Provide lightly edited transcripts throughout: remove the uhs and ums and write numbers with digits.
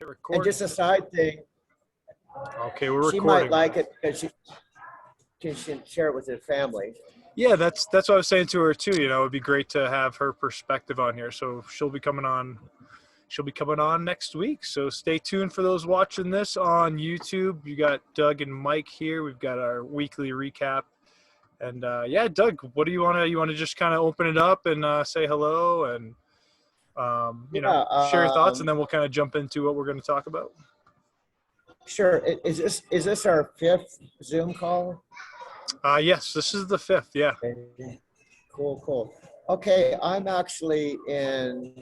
And just a side thing, Okay, we're she might recording. like it because she can share it with her family. Yeah, that's what I was saying to her too. It'd be great to have her perspective on here. So she'll be coming on. She'll be coming on next week. So stay tuned for those watching this on YouTube. You got Doug and Mike here. We've got our weekly recap. And yeah, Doug, what do you want to? You want to just kind of open it up and say hello and Yeah, share your thoughts, and then we'll kind of jump into what we're going to talk about. sure. Is this our fifth Zoom call? Yes, this is the fifth. Yeah. Okay. Cool. Okay, I'm actually in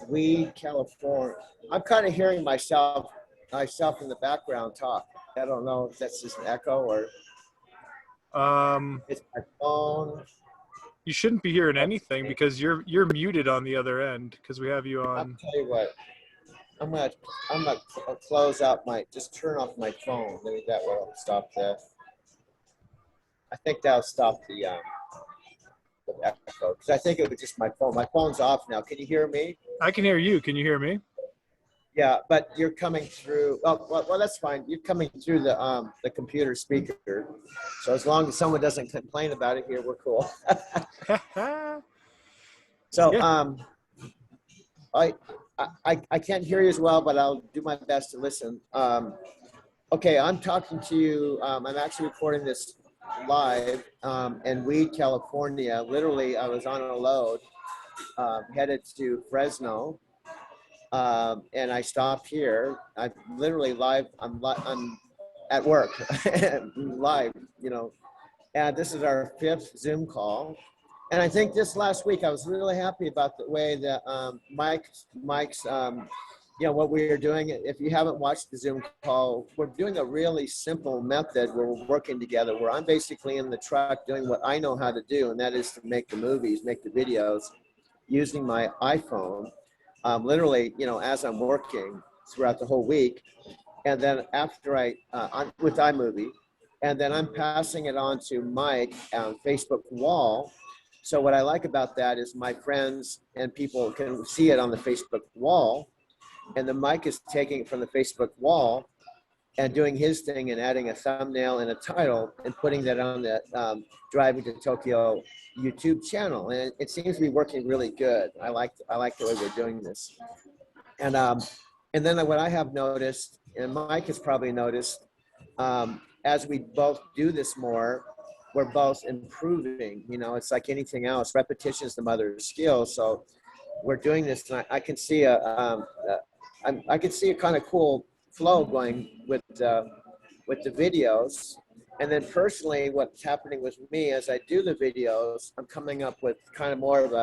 Weed, California. I'm kind of hearing myself in the background talk. I don't know if that's just an echo or it's my phone. You shouldn't be hearing anything because you're muted on the other end because we have you I'll on. tell you what. I'm gonna close out just turn off my phone. Maybe that will stop I think that'll stop the echo because I think it was just my phone. My phone's off now. Can you hear me? I can hear you. Can you hear me? Yeah, but you're coming through. Oh, well, that's fine. You're coming through the computer speaker. So as long as someone doesn't complain about it here, we're cool. So Yeah. I can't hear you as well, but I'll do my best to listen. Okay, I'm talking to you. I'm actually recording this live in Weed, California. Literally, I was on a load headed to Fresno, and I stopped here. I'm literally live. I'm at work, live. And this is our fifth Zoom call. And I think this last week, I was really happy about the way that Mike's, what we are doing. If you haven't watched the Zoom call, we're doing a really simple method where we're working together, where I'm basically in the truck doing what I know how to do, and that is to make the movies, make the videos using my iPhone, literally, as I'm working throughout the whole week. And then after I'm with iMovie, and then I'm passing it on to Mike on Facebook wall. So what I like about that is my friends and people can see it on the Facebook wall, and then Mike is taking it from the Facebook wall and doing his thing and adding a thumbnail and a title and putting that on the Driving to Tokyo YouTube channel. And it seems to be working really good. I like the way we're doing this. And then what I have noticed, and Mike has probably noticed, as we both do this more, we're both improving. It's like anything else. Repetition is the mother of skill. So we're doing this, and I can see I can see a kind of cool flow going with the videos. And then personally, what's happening with me as I do the videos, I'm coming up with kind of more of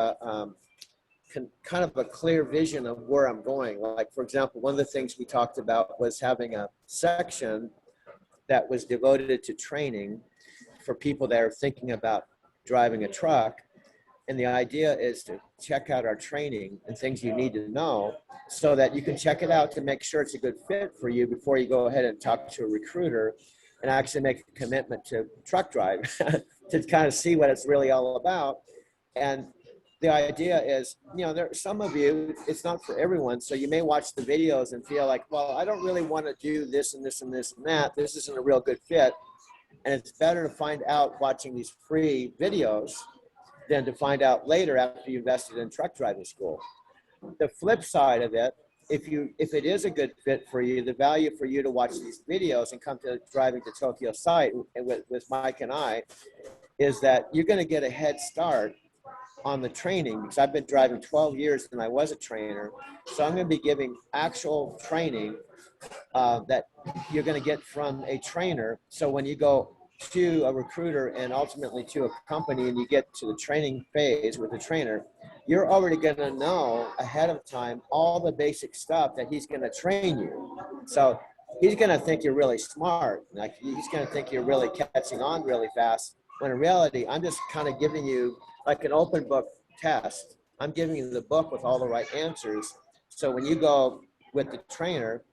a clear vision of where I'm going. Like, for example, one of the things we talked about was having a section that was devoted to training for people that are thinking about driving a truck. And the idea is to check out our training and things you need to know so that you can check it out to make sure it's a good fit for you before you go ahead and talk to a recruiter and actually make a commitment to truck drive to kind of see what it's really all about. And the idea is, there some of you, it's not for everyone. So you may watch the videos and feel like, well, I don't really want to do this and this and this and that. This isn't a real good fit. And it's better to find out watching these free videos than to find out later after you invested in truck driving school. The flip side of it, if it is a good fit for you, the value for you to watch these videos and come to Driving to Tokyo site with Mike and I is that you're going to get a head start on the training, because I've been driving 12 years and I was a trainer. So I'm going to be giving actual training that you're going to get from a trainer. So when you go to a recruiter and ultimately to a company and you get to the training phase with the trainer, you're already going to know ahead of time all the basic stuff that he's going to train you. So he's going to think you're really smart. Like, he's going to think you're really catching on really fast, when in reality, I'm just kind of giving you like an open book test. I'm giving you the book with all the right answers. So when you go with the trainer,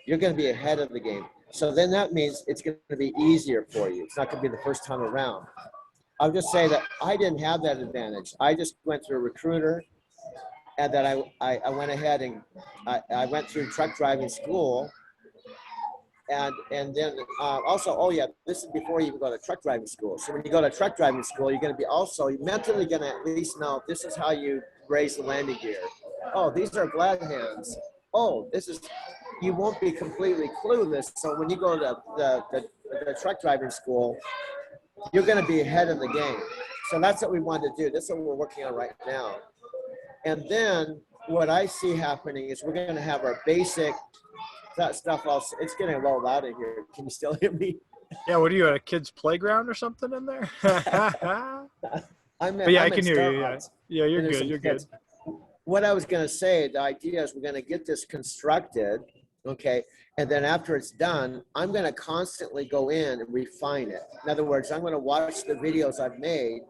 you're going to be ahead of the game. So then that means it's going to be easier for you. It's not going to be the first time around. I'll just say that I didn't have that advantage. I just went through a recruiter. and then I went ahead and I went through truck driving school. And then also, oh yeah, this is before you even go to truck driving school. So when you go to truck driving school, you're going to be also, you're mentally going to at least know this is how you raise the landing gear. Oh, these are glad hands. Oh, this is, you won't be completely clueless. So when you go to the truck driving school, you're going to be ahead of the game. So that's what we want to do. That's what we're working on right now. And then what I see happening is we're going to have our basic that stuff also. It's getting a little loud in here. Can you still hear me? Yeah, what are you at a kid's playground or something in there? I'm But yeah, I I'm can hear you. Yeah, Starbucks, yeah, you're and there's good. some You're kids. good. What I was going to say, the idea is we're going to get this constructed, okay? And then after it's done, I'm going to constantly go in and refine it. In other words, I'm going to watch the videos I've made,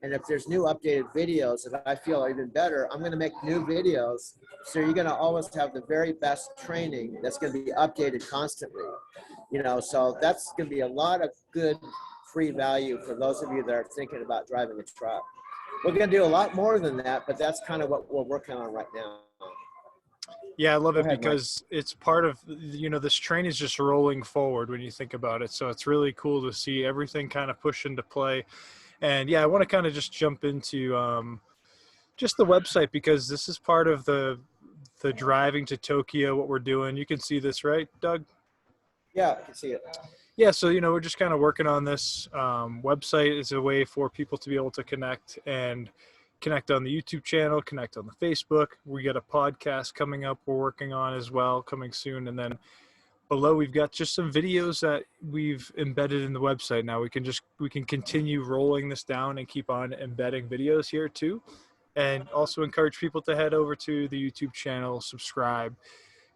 and if there's new updated videos that I feel are even better, I'm going to make new videos. So you're going to always have the very best training that's going to be updated constantly. You know, so that's going to be a lot of good free value for those of you that are thinking about driving a truck. We're going to do a lot more than that, but that's kind of what we're working on right now. Yeah, I love Go it ahead, Mike. because it's part of, this train is just rolling forward when you think about it. So it's really cool to see everything kind of push into play. And yeah, I want to kind of just jump into just the website because this is part of the driving to Tokyo, what we're doing. You can see this, right, Doug? Yeah, I can see it. Yeah, so we're just kind of working on this website is a way for people to be able to connect and connect on the YouTube channel, connect on the Facebook. We got a podcast coming up we're working on as well, coming soon. And then below we've got just some videos that we've embedded in the website. Now we can continue rolling this down and keep on embedding videos here too. And also encourage people to head over to the YouTube channel, subscribe,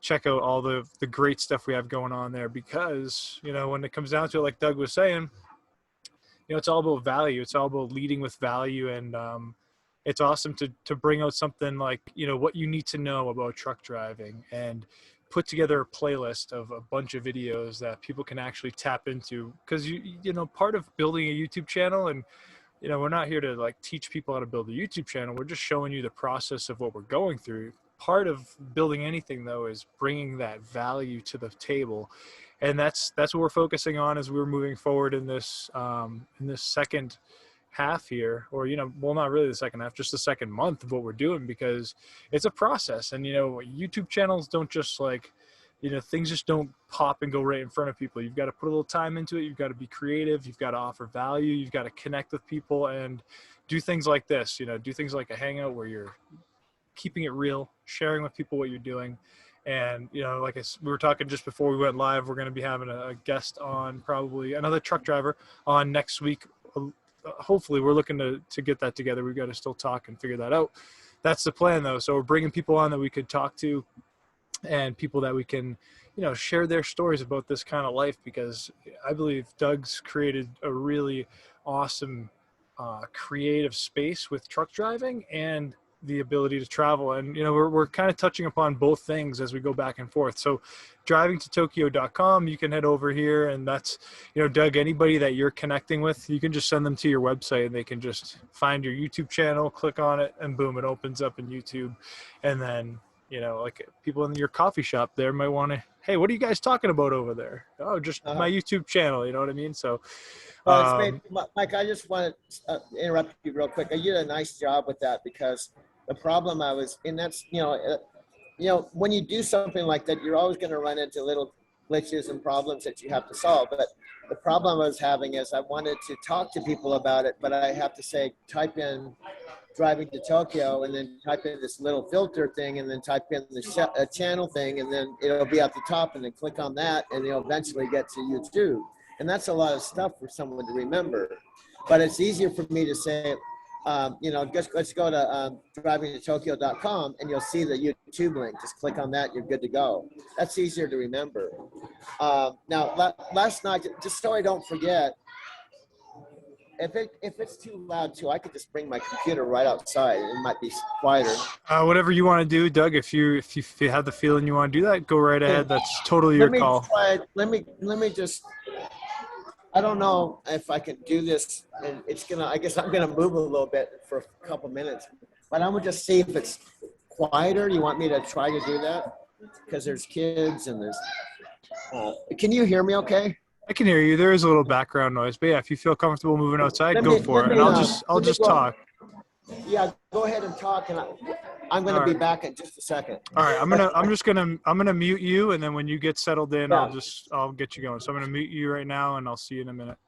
check out all the great stuff we have going on there because, when it comes down to it, like Doug was saying, it's all about value. It's all about leading with value. And it's awesome to bring out something like, what you need to know about truck driving and put together a playlist of a bunch of videos that people can actually tap into. Because, part of building a YouTube channel, and, we're not here to like teach people how to build a YouTube channel. We're just showing you the process of what we're going through. Part of building anything though is bringing that value to the table, and that's what we're focusing on as we're moving forward in this second half here, or well, not really the second half, just the second month of what we're doing, because it's a process. And YouTube channels don't just like, things just don't pop and go right in front of people. You've got to put a little time into it. You've got to be creative. You've got to offer value. You've got to connect with people and do things like this. Do things like a hangout where you're keeping it real, sharing with people what you're doing. And, like we were talking just before we went live, we're going to be having a guest on, probably another truck driver on next week. Hopefully we're looking to get that together. We've got to still talk and figure that out. That's the plan though. So we're bringing people on that we could talk to and people that we can, share their stories about this kind of life, because I believe Doug's created a really awesome creative space with truck driving and the ability to travel. And, we're kind of touching upon both things as we go back and forth. So drivingtotokyo.com, you can head over here, and that's, Doug, anybody that you're connecting with, you can just send them to your website and they can just find your YouTube channel, click on it, and boom, it opens up in YouTube. And then, like people in your coffee shop there might want to, hey, what are you guys talking about over there? Oh, just my YouTube channel. You know what I mean? So, well, it's great. Mike, I just want to interrupt you real quick. You did a nice job with that, because the problem I was in, that's, when you do something like that, you're always going to run into little glitches and problems that you have to solve. But the problem I was having is I wanted to talk to people about it, but I have to say, type in driving to Tokyo and then type in this little filter thing and then type in the channel thing, and then it'll be at the top, and then click on that and you'll eventually get to YouTube. And that's a lot of stuff for someone to remember. But it's easier for me to say, just let's go to drivingtotokyo.com and you'll see the YouTube link. Just click on that, you're good to go. That's easier to remember. Now, last night, just so I don't forget, if it's too loud too, I could just bring my computer right outside. It might be quieter. Whatever you want to do, Doug. If you have the feeling you want to do that, go right ahead. That's totally your call. Let me just. I don't know if I can do this, and I guess I'm gonna move a little bit for a couple minutes. but I'm gonna just see if it's quieter. You want me to try to do that? Because there's kids and there's. Can you hear me? Okay. I can hear you. There is a little background noise, but yeah, if you feel comfortable moving outside, go for it. And I'll just talk. Yeah, go ahead and talk, and I'm gonna be back in just a second. All right, I'm gonna mute you, and then when you get settled in, I'll get you going. So I'm gonna mute you right now, and I'll see you in a minute.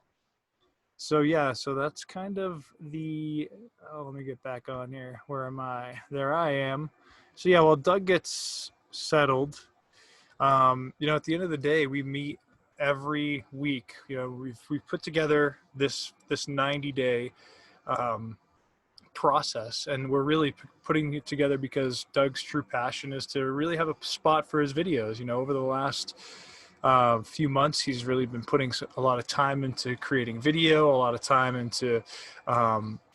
So yeah, so that's kind of the. Oh, let me get back on here. Where am I? There I am. So yeah, while Doug gets settled, you know, at the end of the day, we meet every week. You know, we've put together this 90-day process, and we're really putting it together because Doug's true passion is to really have a spot for his videos. You know, over the last few months, he's really been putting a lot of time into creating video, a lot of time into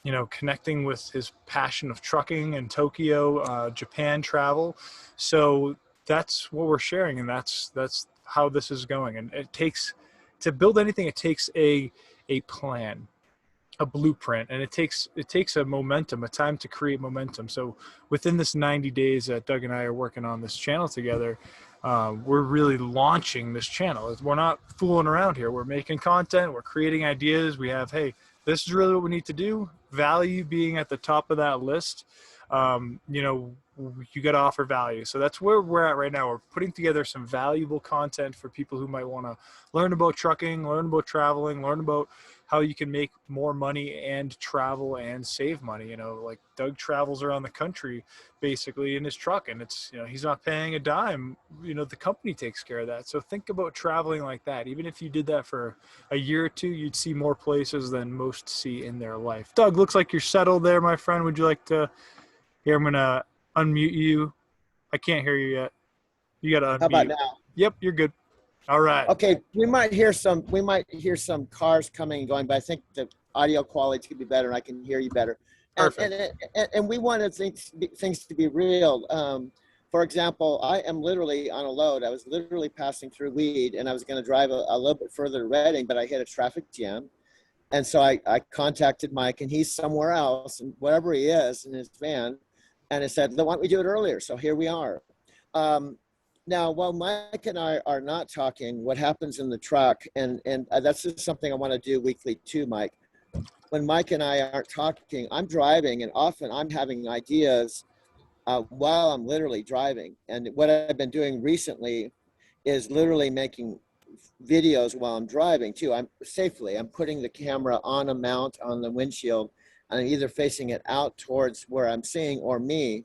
you know, connecting with his passion of trucking and Tokyo, Japan travel. So that's what we're sharing, and that's how this is going. And it takes, to build anything, it takes a plan, a blueprint, and it takes a momentum, a time to create momentum. So within this 90 days that Doug and I are working on this channel together, we're really launching this channel. We're not fooling around here. We're making content, we're creating ideas. We have, hey, this is really what we need to do. Value being at the top of that list. You know, you got to offer value. So that's where we're at right now. We're putting together some valuable content for people who might want to learn about trucking, learn about traveling, learn about how you can make more money and travel and save money. You know, like Doug travels around the country basically in his truck, and it's, you know, he's not paying a dime. You know, the company takes care of that. So think about traveling like that. Even if you did that for a year or two, you'd see more places than most see in their life. Doug, looks like you're settled there, my friend. Would you like to? Here, I'm gonna unmute you. I can't hear you yet. You gotta unmute. How about now? Yep, you're good. All right. Okay, we might hear some cars coming and going, but I think the audio quality could be better, and I can hear you better. Perfect. And we wanted things to be real. For example, I am literally on a load. I was literally passing through Weed, and I was going to drive a little bit further to Reading, but I hit a traffic jam. And so I contacted Mike, and he's somewhere else, and wherever he is in his van, and I said, why don't we do it earlier? So here we are. Now, while Mike and I are not talking, what happens in the truck, and that's just something I want to do weekly too, Mike. When Mike and I aren't talking, I'm driving, and often I'm having ideas while I'm literally driving. And what I've been doing recently is literally making videos while I'm driving too. I'm putting the camera on a mount on the windshield, and I'm either facing it out towards where I'm seeing or me.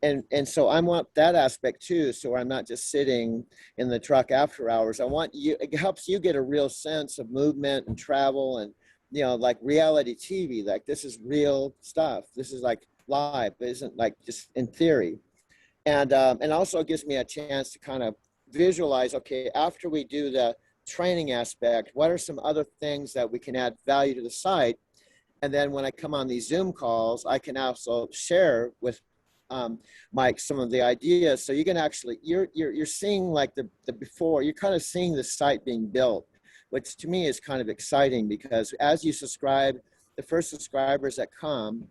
And so I want that aspect too, so I'm not just sitting in the truck after hours. I want you, it helps you get a real sense of movement and travel, and, you know, like reality TV, like this is real stuff. This is like live, it isn't like just in theory. And also it gives me a chance to kind of visualize, okay, after we do the training aspect, what are some other things that we can add value to the site? And then when I come on these Zoom calls, I can also share with Mike some of the ideas. So you can actually, you're seeing like the before, you're kind of seeing the site being built, which to me is kind of exciting, because as you subscribe, the first subscribers that come,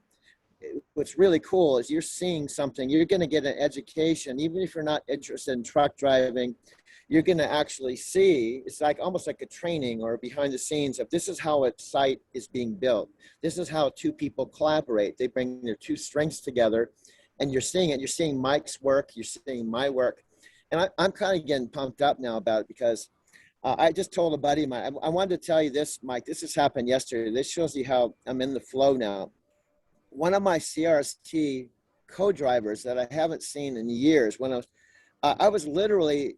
what's really cool is you're seeing something. You're going to get an education, even if you're not interested in truck driving. You're going to actually see, it's like almost like a training or behind the scenes of, this is how a site is being built. This is how two people collaborate. They bring their two strengths together, and you're seeing it. You're seeing Mike's work, you're seeing my work. And I'm kind of getting pumped up now about it, because I just told a buddy of mine, I wanted to tell you this, Mike, this has happened yesterday. This shows you how I'm in the flow now. One of my CRST co-drivers that I haven't seen in years, when I was literally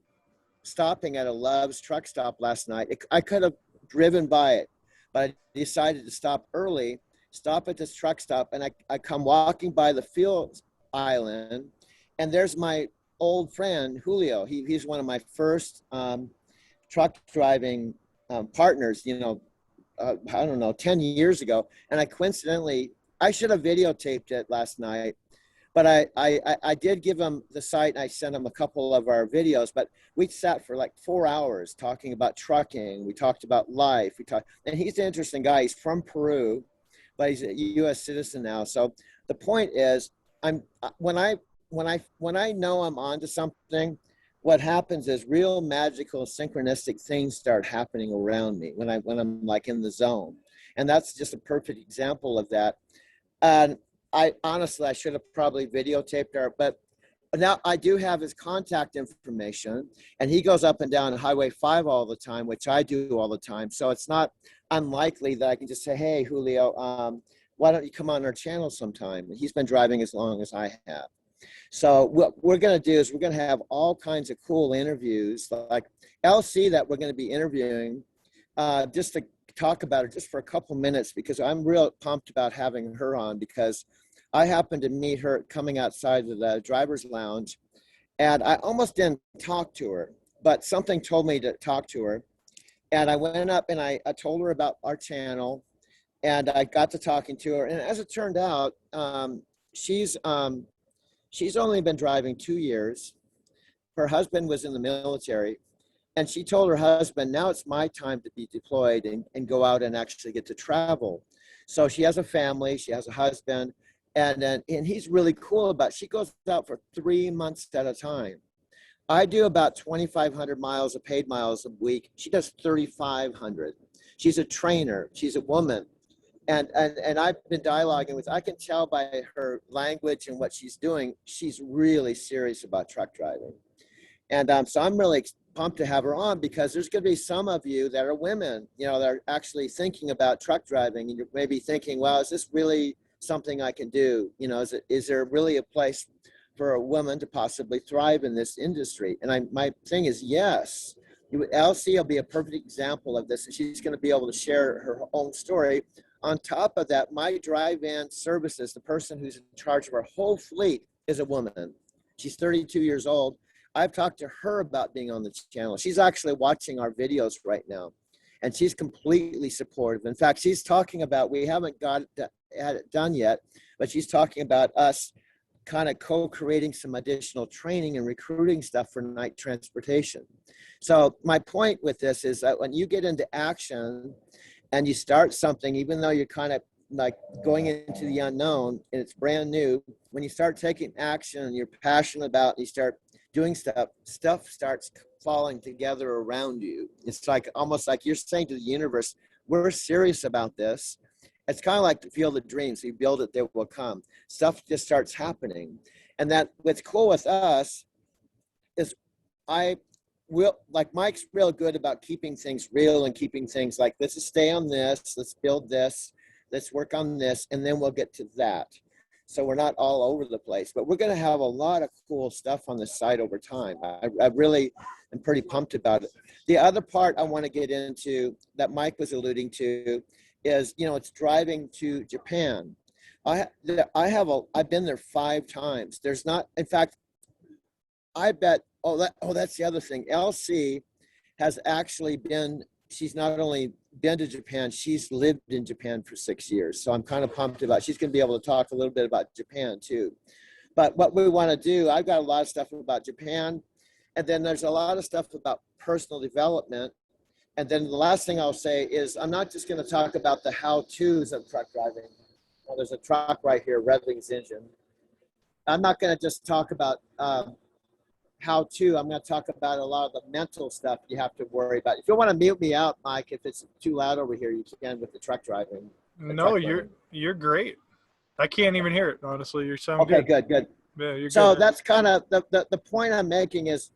stopping at a Love's truck stop last night. I could have driven by it, but I decided to stop early, stop at this truck stop, and I come walking by the fuel island, and there's my old friend, Julio. He's one of my first truck driving partners, you know, I don't know, 10 years ago. And I coincidentally, I should have videotaped it last night, but I did give him the site, and I sent him a couple of our videos, but we sat for like 4 hours talking about trucking. We talked about life. And he's an interesting guy. He's from Peru, but he's a US citizen now. So the point is, when I know I'm onto something, what happens is real magical synchronistic things start happening around me when I'm like in the zone. And that's just a perfect example of that. And I honestly, I should have probably videotaped her, but now I do have his contact information, and he goes up and down Highway 5 all the time, which I do all the time. So it's not unlikely that I can just say, hey, Julio, why don't you come on our channel sometime? And he's been driving as long as I have. So what we're going to do is we're going to have all kinds of cool interviews, like LC that we're going to be interviewing, just to talk about it just for a couple minutes, because I'm real pumped about having her on, because I happened to meet her coming outside of the driver's lounge, and I almost didn't talk to her, but something told me to talk to her. And I went up and I told her about our channel, and I got to talking to her. And as it turned out, she's only been driving 2 years. Her husband was in the military, and she told her husband, now it's my time to be deployed and go out and actually get to travel. So she has a family, she has a husband, and he's really cool about it. She goes out for 3 months at a time. I do about 2,500 miles of paid miles a week. She does 3,500. She's a trainer. She's a woman. And I've been dialoguing with, I can tell by her language and what she's doing, she's really serious about truck driving. And so I'm really pumped to have her on, because there's going to be some of you that are women, that are actually thinking about truck driving, and you're maybe thinking, well, is this really something I can do? Is there really a place for a woman to possibly thrive in this industry? And my thing is, yes. LC will be a perfect example of this, and she's going to be able to share her own story. On top of that, my drive-in services, the person who's in charge of our whole fleet, is a woman. She's 32 years old. I've talked to her about being on the channel. She's actually watching our videos right now, and she's completely supportive. In fact, she's talking about, we haven't had it done yet, but she's talking about us kind of co-creating some additional training and recruiting stuff for night transportation. So my point with this is that when you get into action and you start something, even though you're kind of like going into the unknown and it's brand new, when you start taking action and you're passionate about it, you start doing stuff starts falling together around you. It's like almost like you're saying to the universe, we're serious about this. It's kind of like the field of dreams. You build it, they will come. Stuff just starts happening. And that what's cool with us is Mike's real good about keeping things real and keeping things like, let's just stay on this, let's build this, let's work on this, and then we'll get to that. So we're not all over the place, but we're going to have a lot of cool stuff on the site over time. I really am pretty pumped about it. The other part I want to get into that Mike was alluding to is, it's driving to Japan. I've been there 5 times. There's not, in fact, I bet, that's the other thing. LC has actually she's not only been to Japan, she's lived in Japan for 6 years. So I'm kind of pumped about, she's going to be able to talk a little bit about Japan too. But what we want to do, I've got a lot of stuff about Japan, and then there's a lot of stuff about personal development. And then the last thing I'll say is, I'm not just going to talk about the how-tos of truck driving. Well, there's a truck right here revving its engine. I'm not going to just talk about how-to. I'm going to talk about a lot of the mental stuff you have to worry about. If you want to mute me out, Mike, if it's too loud over here, you can with the truck driving. No, you're great. I can't even hear it, honestly. You sound good. good. Good. Yeah, you're so good. That's kind of the point I'm making is,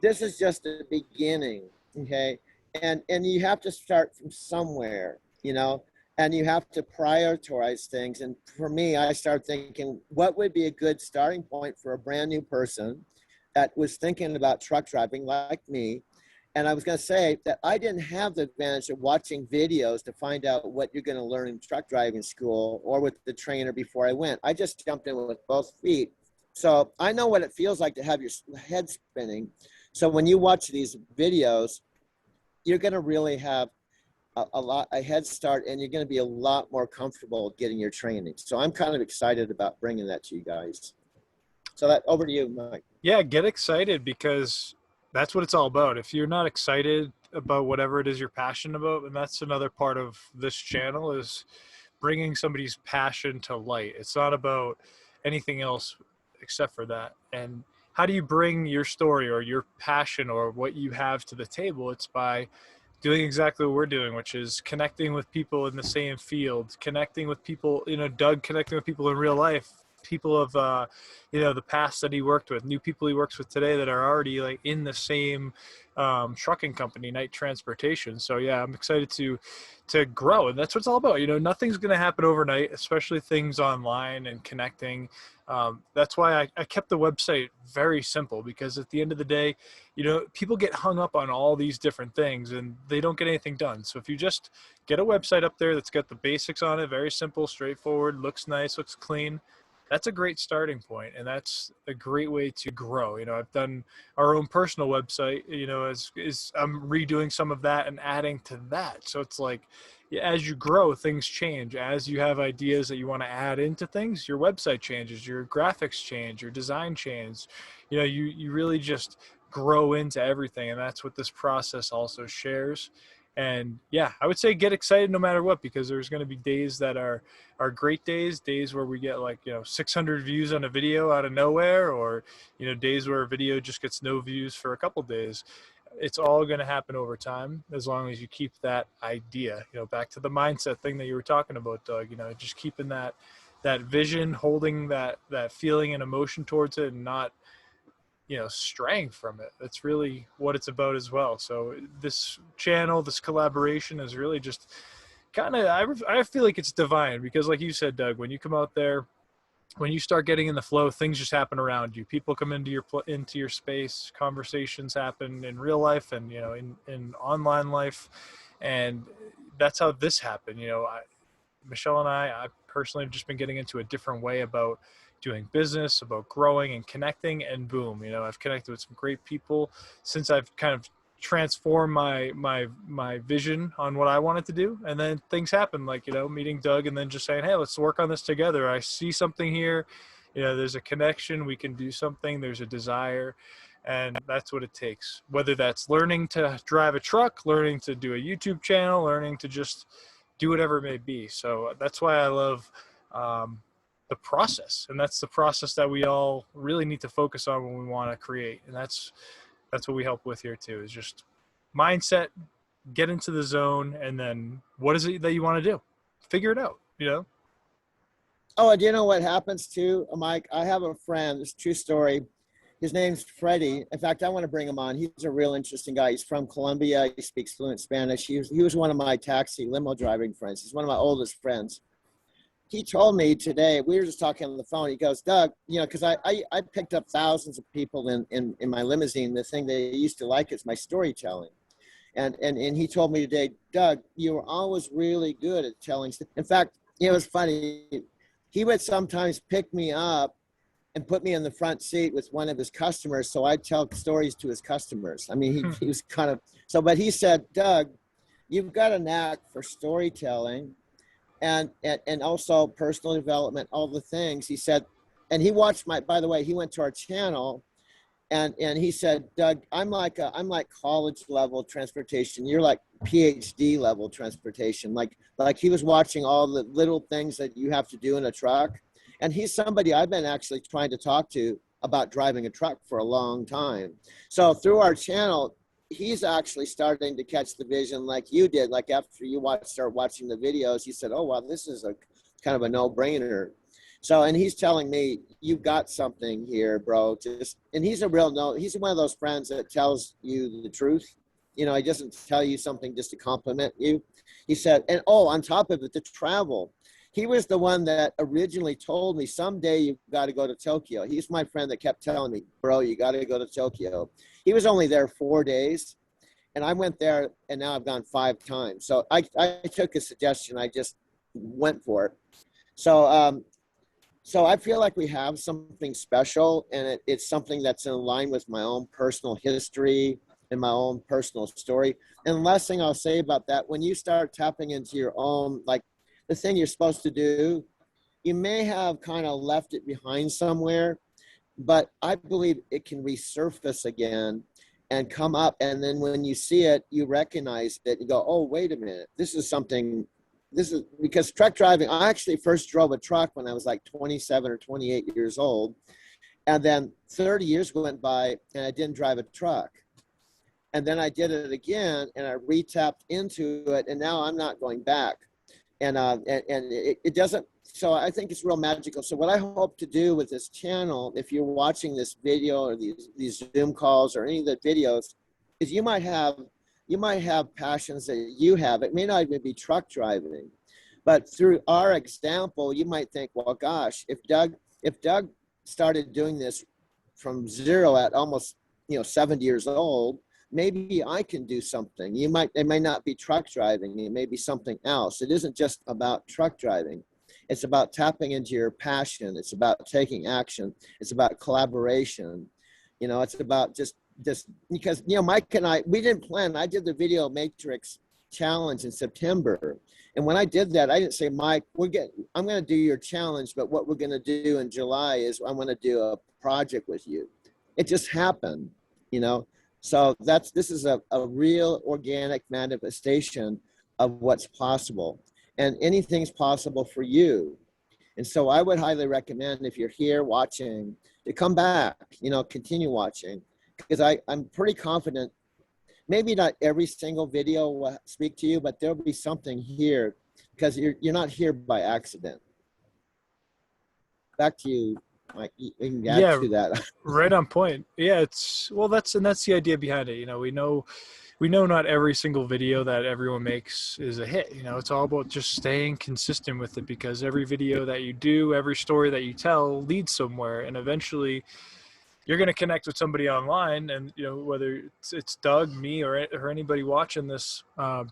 this is just the beginning, okay? And you have to start from somewhere, and you have to prioritize things. And for me, I started thinking, what would be a good starting point for a brand new person that was thinking about truck driving like me? And I was going to say that I didn't have the advantage of watching videos to find out what you're going to learn in truck driving school or with the trainer before I went. I just jumped in with both feet. So I know what it feels like to have your head spinning. So when you watch these videos, you're going to really have a head start, and you're going to be a lot more comfortable getting your training. So I'm kind of excited about bringing that to you guys. So over to you, Mike. Yeah, get excited, because that's what it's all about. If you're not excited about whatever it is you're passionate about, and that's another part of this channel, is bringing somebody's passion to light. It's not about anything else except for that. And how do you bring your story or your passion or what you have to the table? It's by doing exactly what we're doing, which is connecting with people in the same field, connecting with people, Doug connecting with people in real life, people of, the past that he worked with, new people he works with today that are already like in the same trucking company, Knight Transportation. So yeah, I'm excited to grow, and that's what it's all about. Nothing's going to happen overnight, especially things online and connecting. That's why I kept the website very simple, because at the end of the day, people get hung up on all these different things and they don't get anything done. So if you just get a website up there that's got the basics on it, very simple, straightforward, looks nice, looks clean, that's a great starting point, and that's a great way to grow. I've done our own personal website, as I'm redoing some of that and adding to that. So it's like, as you grow, things change. As you have ideas that you want to add into things, your website changes, your graphics change, your design changes. You really just grow into everything, and that's what this process also shares. And yeah, I would say get excited no matter what, because there's going to be days that are great days where we get 600 views on a video out of nowhere, or days where a video just gets no views for a couple days. It's all going to happen over time, as long as you keep that idea, back to the mindset thing that you were talking about, Doug, just keeping that vision, holding that feeling and emotion towards it, and not straying from it. That's really what it's about as well. So this channel, this collaboration is really just kind of, I feel like it's divine, because like you said, Doug, when you come out there, when you start getting in the flow, things just happen around you. People come into your space, conversations happen in real life and, in online life. And that's how this happened. Michelle and I personally have just been getting into a different way about doing business, about growing and connecting, and boom, I've connected with some great people since I've kind of transformed my vision on what I wanted to do. And then things happen, like, meeting Doug and then just saying, hey, let's work on this together. I see something here, there's a connection, we can do something, there's a desire. And that's what it takes, whether that's learning to drive a truck, learning to do a YouTube channel, learning to just do whatever it may be. So that's why I love the process, and that's the process that we all really need to focus on when we want to create. And that's what we help with here too, is just mindset, get into the zone, and then what is it that you want to do? Figure it out, Oh, and do you know what happens too, Mike? I have a friend, this true story. His name's Freddie. In fact, I want to bring him on. He's a real interesting guy. He's from Colombia. He speaks fluent Spanish. He was one of my taxi limo driving friends. He's one of my oldest friends. He told me today, we were just talking on the phone. He goes, Doug, because I picked up thousands of people in my limousine. The thing they used to like is my storytelling. And he told me today, Doug, you were always really good at telling. In fact, it was funny. He would sometimes pick me up and put me in the front seat with one of his customers, so I'd tell stories to his customers. I mean, he was kind of, but he said, Doug, you've got a knack for storytelling and also personal development, all the things. He said, and he watched by the way, he went to our channel, and he said, Doug, I'm like college level transportation. You're like PhD level transportation. Like he was watching all the little things that you have to do in a truck. And he's somebody I've been actually trying to talk to about driving a truck for a long time. So through our channel, he's actually starting to catch the vision like you did. Like after you start watching the videos, he said, oh, wow, this is a kind of a no-brainer. So, and he's telling me, you've got something here, bro. And he's he's one of those friends that tells you the truth. He doesn't tell you something just to compliment you. He said, and on top of it, the travel. He was the one that originally told me, someday you've got to go to Tokyo. He's my friend that kept telling me, bro, you got to go to Tokyo. He was only there 4 days, and I went there, and now I've gone 5 times. So I took a suggestion. I just went for it. So so I feel like we have something special, and it's something that's in line with my own personal history and my own personal story. And the last thing I'll say about that, when you start tapping into your own, like, the thing you're supposed to do, you may have kind of left it behind somewhere, but I believe it can resurface again and come up. And then when you see it, you recognize it. You go, oh, wait a minute. This is something this is because truck driving, I actually first drove a truck when I was like 27 or 28 years old. And then 30 years went by and I didn't drive a truck. And then I did it again and I re-tapped into it, and now I'm not going back. And it doesn't, so I think it's real magical. So what I hope to do with this channel, if you're watching this video or these Zoom calls or any of the videos, is you might have passions that you have. It may not even be truck driving, but through our example, you might think, well, gosh, if Doug started doing this from zero at almost 70 years old, maybe I can do something. It may not be truck driving. It may be something else. It isn't just about truck driving. It's about tapping into your passion. It's about taking action. It's about collaboration. It's about just because, Mike and I, we didn't plan. I did the Video Matrix challenge in September. And when I did that, I didn't say, Mike, I'm going to do your challenge, but what we're going to do in July is I'm going to do a project with you. It just happened, So this is a real organic manifestation of what's possible, and anything's possible for you. And so I would highly recommend, if you're here watching, to come back, continue watching, because I'm pretty confident, maybe not every single video will speak to you, but there'll be something here, because you're not here by accident. Back to you, Mike. You can add to that. Right on point. Yeah, that's the idea behind it. We know not every single video that everyone makes is a hit. It's all about just staying consistent with it, because every video that you do, every story that you tell leads somewhere, and eventually you're going to connect with somebody online. And whether it's Doug, me, or anybody watching this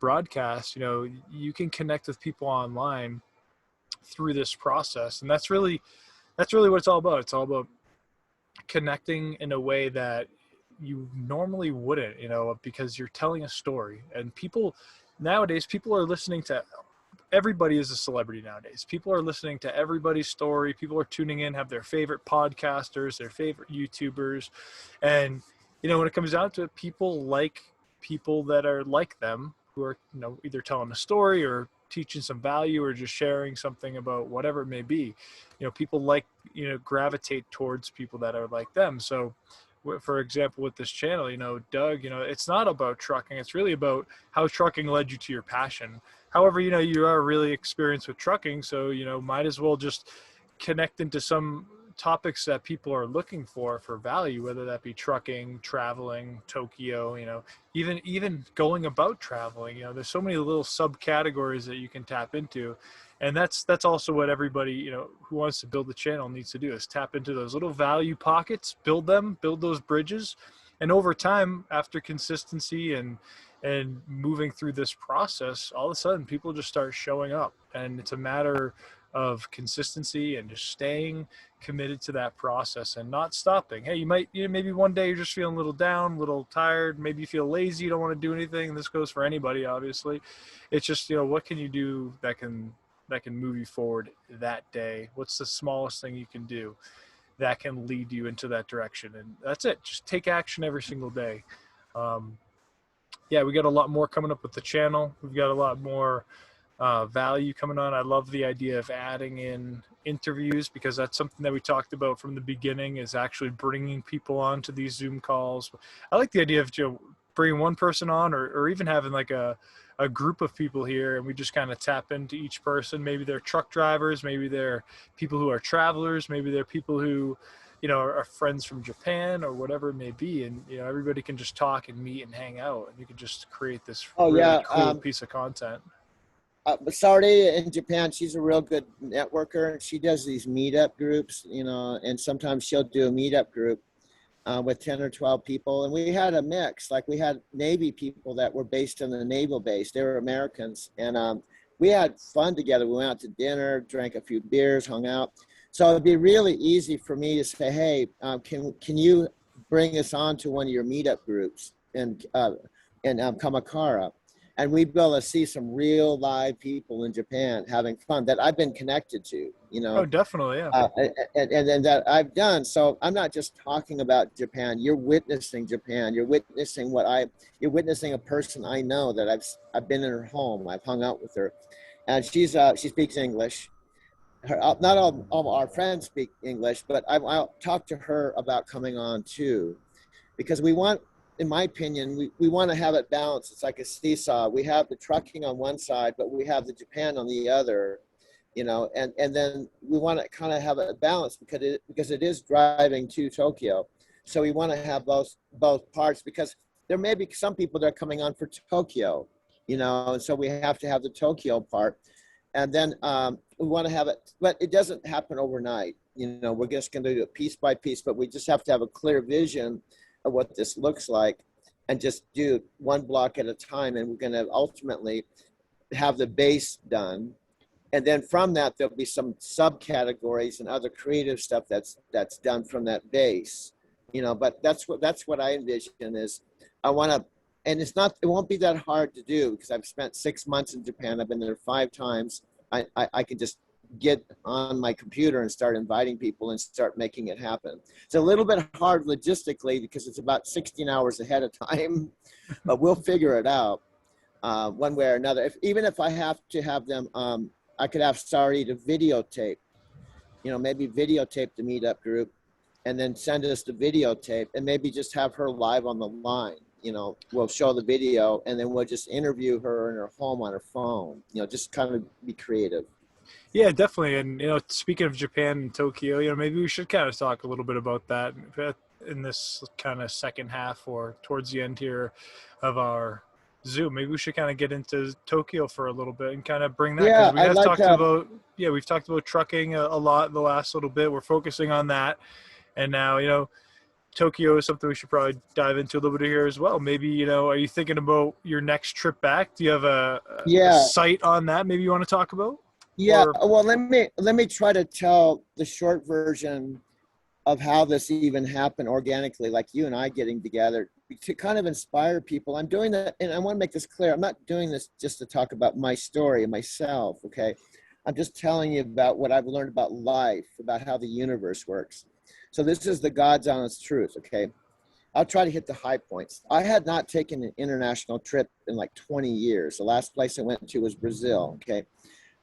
broadcast, you can connect with people online through this process. And that's really what it's all about. It's all about connecting in a way that you normally wouldn't, because you're telling a story. And nowadays, people are listening to, everybody is a celebrity nowadays. People are listening to everybody's story. People are tuning in, have their favorite podcasters, their favorite YouTubers. And, when it comes down to it, people like people that are like them, who are, either telling a story or teaching some value or just sharing something about whatever it may be. People gravitate towards people that are like them. So, for example, with this channel, Doug, it's not about trucking. It's really about how trucking led you to your passion. However, you are really experienced with trucking, so, might as well just connect into some topics that people are looking for value, whether that be trucking, traveling, Tokyo, even going about traveling. There's so many little subcategories that you can tap into. And that's also what everybody, who wants to build the channel needs to do, is tap into those little value pockets, build those bridges. And over time, after consistency and moving through this process, all of a sudden people just start showing up. And it's a matter of consistency and just staying committed to that process and not stopping. Hey, maybe one day you're just feeling a little down, a little tired, maybe you feel lazy, you don't want to do anything. This goes for anybody, obviously. It's just, what can you do that can move you forward that day? What's the smallest thing you can do that can lead you into that direction? And that's it. Just take action every single day. We got a lot more coming up with the channel. We've got a lot more value coming on. I love the idea of adding in interviews, because that's something that we talked about from the beginning, is actually bringing people on to these Zoom calls. I like the idea of bringing one person on, or even having like a group of people here, and we just kind of tap into each person. Maybe they're truck drivers, maybe they're people who are travelers, maybe they're people who are friends from Japan or whatever it may be. And, everybody can just talk and meet and hang out, and you can just create this cool piece of content. Sardi in Japan, she's a real good networker. She does these meetup groups, and sometimes she'll do a meetup group with 10 or 12 people. And we had a mix, like we had Navy people that were based in the naval base. They were Americans. And we had fun together. We went out to dinner, drank a few beers, hung out. So it'd be really easy for me to say, hey, can you bring us on to one of your meetup groups in Kamakura? And we'd be able to see some real live people in Japan having fun that I've been connected to, Oh, definitely, yeah. And that I've done. So I'm not just talking about Japan. You're witnessing Japan. You're witnessing you're witnessing a person I know that I've been in her home. I've hung out with her. and she speaks English. Not all our friends speak English, but I'll talk to her about coming on too, because we want, in my opinion, we want to have it balanced. It's like a seesaw. We have the trucking on one side, but we have the Japan on the other, and then we want to kind of have it balanced because it is driving to Tokyo. So we want to have both parts, because there may be some people that are coming on for Tokyo, and so we have to have the Tokyo part. And then we want to have it, but it doesn't happen overnight. We're just going to do it piece by piece, but we just have to have a clear vision of what this looks like and just do one block at a time. And we're going to ultimately have the base done. And then from that, there'll be some subcategories and other creative stuff that's done from that base, but that's what I envision is I want to, and it won't be that hard to do because I've spent 6 months in Japan. I've been there 5 times. I can just get on my computer and start inviting people and start making it happen. It's a little bit hard logistically because it's about 16 hours ahead of time, but we'll figure it out one way or another. Even if I have to have them, I could have Sari to videotape, maybe videotape the meetup group and then send us the videotape and maybe just have her live on the line. We'll show the video and then we'll just interview her in her home on her phone, just kind of be creative. Yeah, definitely. And, speaking of Japan and Tokyo, maybe we should kind of talk a little bit about that in this kind of second half or towards the end here of our Zoom. Maybe we should kind of get into Tokyo for a little bit and kind of bring that, because Yeah, I'd like to. we've talked about trucking a lot in the last little bit. We're focusing on that. And now, Tokyo is something we should probably dive into a little bit here as well. Maybe, are you thinking about your next trip back? Do you have a Yeah, site on that maybe you want to talk about? yeah. Or Well, let me try to tell the short version of how this even happened organically, like you and I getting together to kind of inspire people. I'm doing that, and I want to make this clear. I'm not doing this just to talk about my story and myself, okay? I'm just telling you about what I've learned about life, about how the universe works. So this is the God's honest truth, okay? I'll try to hit the high points. I had not taken an international trip in like 20 years. The last place I went to was Brazil, okay?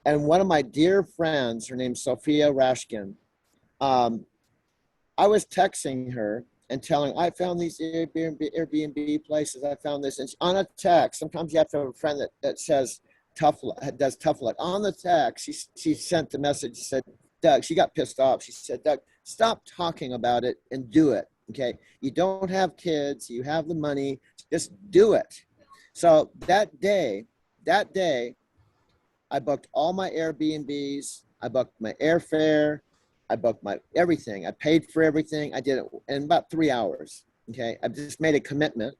And one of my dear friends, her name's Sophia Rashkin, um, I was texting her and telling, I found these Airbnb places. I found this. And on a text, sometimes you have to have a friend that says does tough luck. On the text, she sent the message, said, Doug, she got pissed off. She said, Doug, stop talking about it and do it. Okay. You don't have kids. You have the money. Just do it. So that day, I booked all my Airbnbs. I booked my airfare. I booked my everything. I paid for everything. I did it in about 3 hours. Okay. I just made a commitment.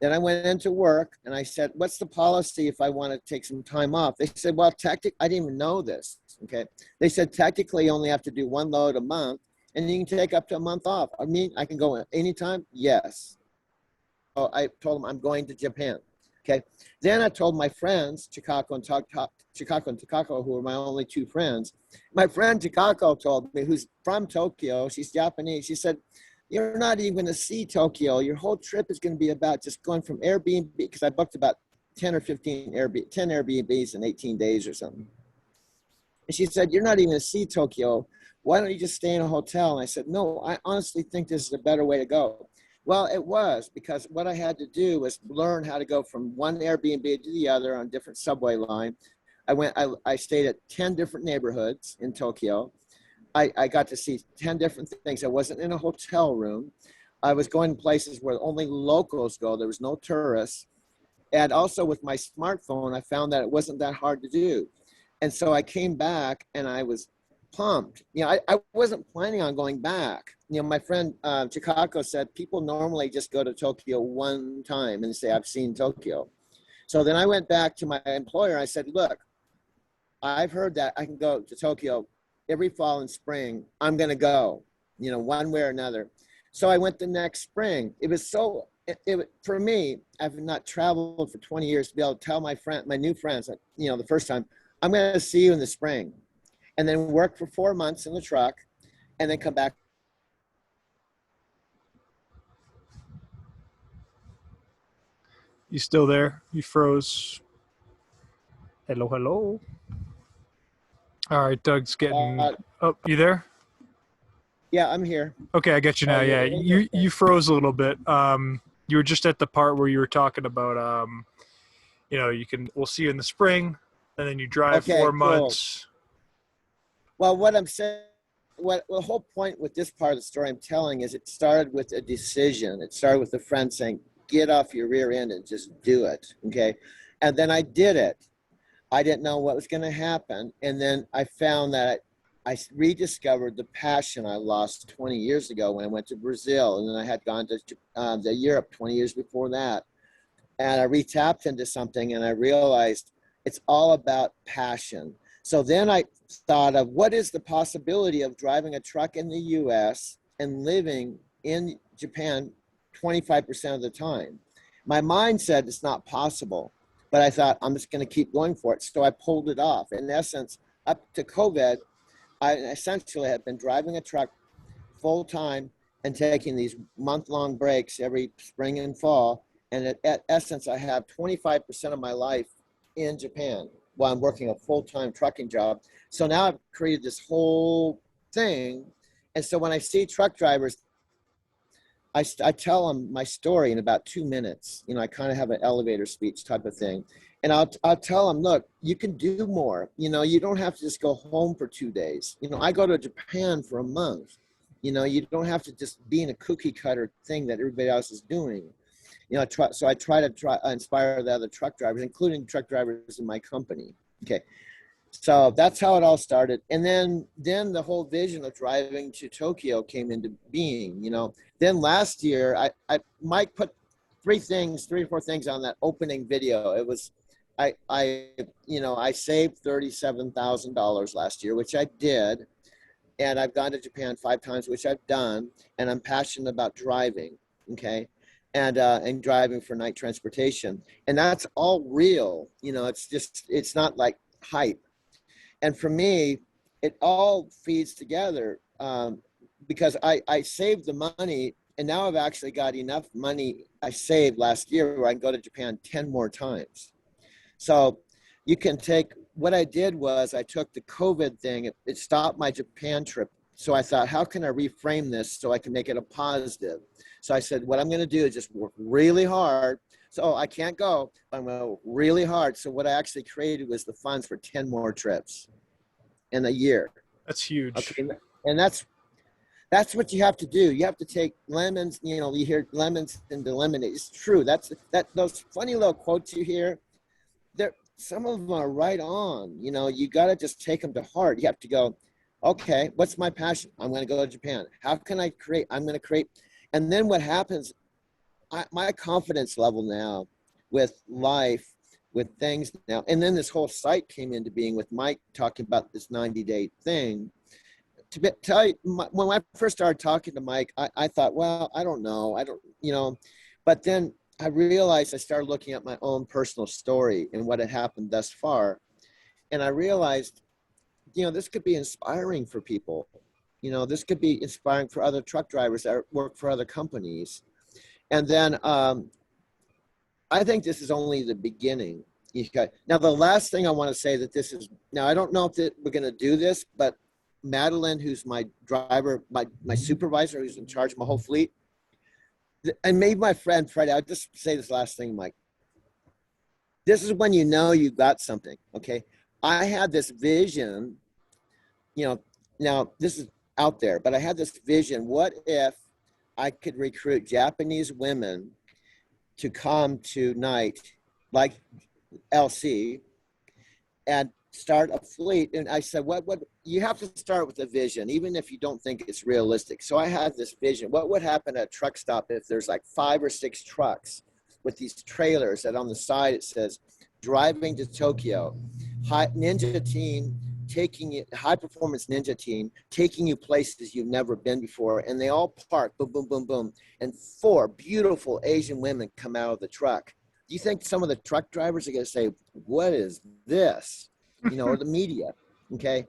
Then I went into work and I said, what's the policy if I want to take some time off? They said, well, I didn't even know this. Okay. They said, technically, you only have to do 1 load a month and you can take up to a month off. I mean, I can go anytime. Yes. So I told them I'm going to Japan. Okay. Then I told my friends, Chikako and Takako, who were my only 2 friends. My friend Chikako told me, who's from Tokyo, she's Japanese. She said, you're not even going to see Tokyo. Your whole trip is going to be about just going from Airbnb, because I booked about 10 or 15 10 Airbnbs in 18 days or something. And she said, you're not even going to see Tokyo. Why don't you just stay in a hotel? And I said, no, I honestly think this is a better way to go. Well, it was, because what I had to do was learn how to go from one Airbnb to the other on different subway line. I stayed at 10 different neighborhoods in Tokyo. I got to see 10 different things. I wasn't in a hotel room. I was going places where only locals go. There was no tourists. And also with my smartphone, I found that it wasn't that hard to do. And so I came back and I was pumped. I wasn't planning on going back. My friend Chikako said people normally just go to Tokyo one time and say, I've seen Tokyo. So then I went back to my employer. I said, look, I've heard that I can go to Tokyo every fall and spring. I'm going to go, one way or another. So I went the next spring. It was for me, I've not traveled for 20 years to be able to tell my new friends, the first time, I'm going to see you in the spring, and then work for 4 months in the truck and then come back. you still there? You froze. Hello, hello. All right, Doug's getting. Uh, Oh, you there? yeah, I'm here. Okay, I get you Oh, now. you're Yeah, in this you thing. froze a little bit. You were just at the part where you were talking about we'll see you in the spring, and then you drive Okay, four cool. months. Well, what I'm saying, what the whole point with this part of the story I'm telling is it started with a decision. It started with a friend saying, "Get off your rear end and just do it." Okay, and then I did it. I didn't know what was going to happen, and then I found that I rediscovered the passion I lost 20 years ago when I went to Brazil, and then I had gone to Europe 20 years before that, and I retapped into something, and I realized it's all about passion. So then I thought of what is the possibility of driving a truck in the US and living in Japan 25% of the time. My mind said it's not possible, but I thought I'm just going to keep going for it. So I pulled it off. In essence, up to COVID, I essentially had been driving a truck full time and taking these month-long breaks every spring and fall. And at essence, I have 25% of my life in Japan while I'm working a full-time trucking job. So now I've created this whole thing. And so when I see truck drivers, I tell them my story in about 2 minutes. I kind of have an elevator speech type of thing. And I'll tell them, look, you can do more. You don't have to just go home for 2 days. I go to Japan for a month. You don't have to just be in a cookie cutter thing that everybody else is doing. So I try to inspire the other truck drivers, including truck drivers in my company. Okay. So that's how it all started. And then the whole vision of driving to Tokyo came into being. Then last year, Mike put three or four things on that opening video. It was, I saved $37,000 last year, which I did. And I've gone to Japan 5 times, which I've done. And I'm passionate about driving. Okay. And driving for night transportation. And that's all real. It's not like hype. And for me, it all feeds together because I saved the money, and now I've actually got enough money I saved last year where I can go to Japan 10 more times. So you can take, what I did was I took the COVID thing, it stopped my Japan trip. So I thought, how can I reframe this so I can make it a positive? So I said, what I'm going to do is just work really hard. So I can't go, but I'm going to work really hard. So what I actually created was the funds for 10 more trips in a year. That's huge. Okay. And that's what you have to do. You have to take lemons, you hear lemons into lemonade. It's true. Those funny little quotes you hear, some of them are right on. You got to just take them to heart. You have to go, okay, what's my passion? I'm going to go to Japan. How can I create? I'm going to create. And then what happens, my confidence level now with life, with things now, and then this whole site came into being with Mike talking about this 90-day thing. Tell you, when I first started talking to Mike, I thought, well, I don't know. But then I realized I started looking at my own personal story and what had happened thus far. And I realized, this could be inspiring for people. This could be inspiring for other truck drivers that work for other companies. And then I think this is only the beginning. Now, the last thing I want to say now I don't know if we're going to do this, but Madeline, who's my driver, my supervisor, who's in charge of my whole fleet, and maybe my friend Freddie, I'll just say this last thing, Mike. This is when you know you got something, okay? I had this vision, now this is out there, but I had this vision. What if I could recruit Japanese women to come to night, like LC, and start a fleet? And I said, what you have to start with a vision, even if you don't think it's realistic. So I had this vision. What would happen at a truck stop if there's like 5 or 6 trucks with these trailers that on the side it says driving to Tokyo, high performance ninja team taking you places you've never been before, and they all park, boom, boom, boom, boom, and 4 beautiful Asian women come out of the truck. Do you think some of the truck drivers are going to say, what is this? Or the media, okay?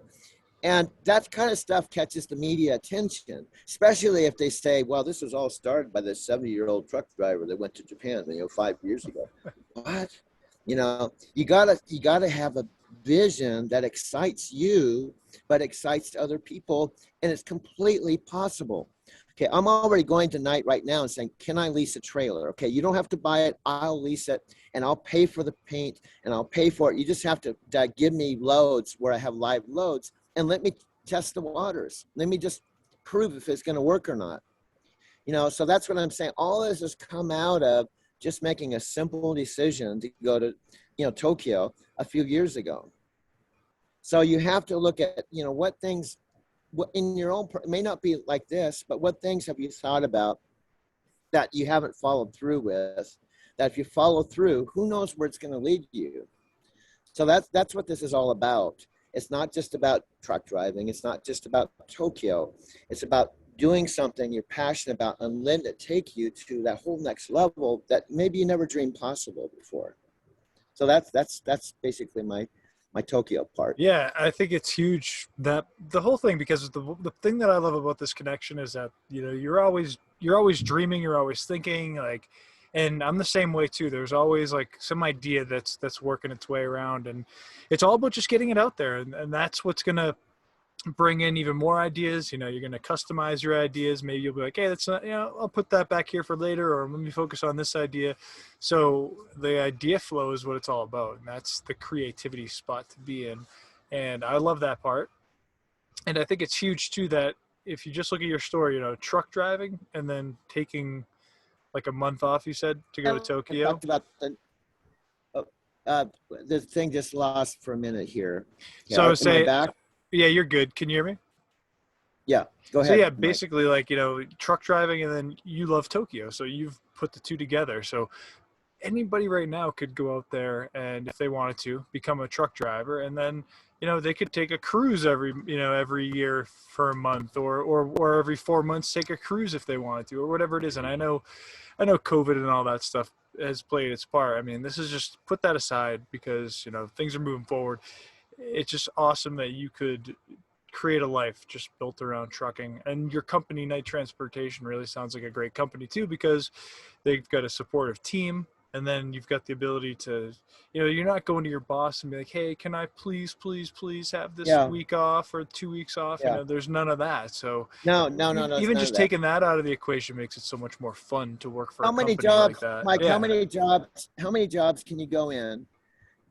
And that kind of stuff catches the media attention, especially if they say, well, this was all started by this 70-year-old truck driver that went to Japan, 5 years ago. What? You gotta have a vision that excites you, but excites other people, and it's completely possible. Okay, I'm already going tonight right now and saying, can I lease a trailer? Okay, you don't have to buy it. I'll lease it, and I'll pay for the paint, and I'll pay for it. You just have to give me loads where I have live loads, and let me test the waters. Let me just prove if it's going to work or not. So that's what I'm saying. All this has come out of just making a simple decision to go to, Tokyo a few years ago. So you have to look at, what things, what in your own, it may not be like this, but what things have you thought about that you haven't followed through with, that if you follow through, who knows where it's going to lead you. So that's what this is all about. It's not just about truck driving. It's not just about Tokyo. It's about doing something you're passionate about and letting it take you to that whole next level that maybe you never dreamed possible before. So that's basically my Tokyo part. Yeah, I think it's huge, that the whole thing, because the thing that I love about this connection is that, you're always dreaming, you're always thinking, like, and I'm the same way too. There's always like some idea that's working its way around, and it's all about just getting it out there, and that's what's gonna bring in even more ideas. You're going to customize your ideas. Maybe you'll be like, hey, that's not, I'll put that back here for later, or let me focus on this idea. So the idea flow is what it's all about. And that's the creativity spot to be in. And I love that part. And I think it's huge too, that if you just look at your story, truck driving and then taking like a month off, you said, to go to Tokyo. I talked about the thing just lost for a minute here. Yeah, so I would say, back? Yeah, you're good. Can you hear me? Yeah, go ahead. So yeah, basically like, truck driving, and then you love Tokyo. So you've put the two together. So anybody right now could go out there and, if they wanted to, become a truck driver, and then, they could take a cruise every year for a month, or every 4 months take a cruise if they wanted to, or whatever it is. And I know COVID and all that stuff has played its part. I mean, this is just, put that aside, because, things are moving forward. It's just awesome that you could create a life just built around trucking. And your company, Knight Transportation, really sounds like a great company too, because they've got a supportive team. And then you've got the ability to, you're not going to your boss and be like, hey, can I please have this week off or 2 weeks off? Yeah. There's none of that. So no. Even just taking that out of the equation makes it so much more fun to work for a company jobs, like that. Mike, yeah. How many jobs can you go in?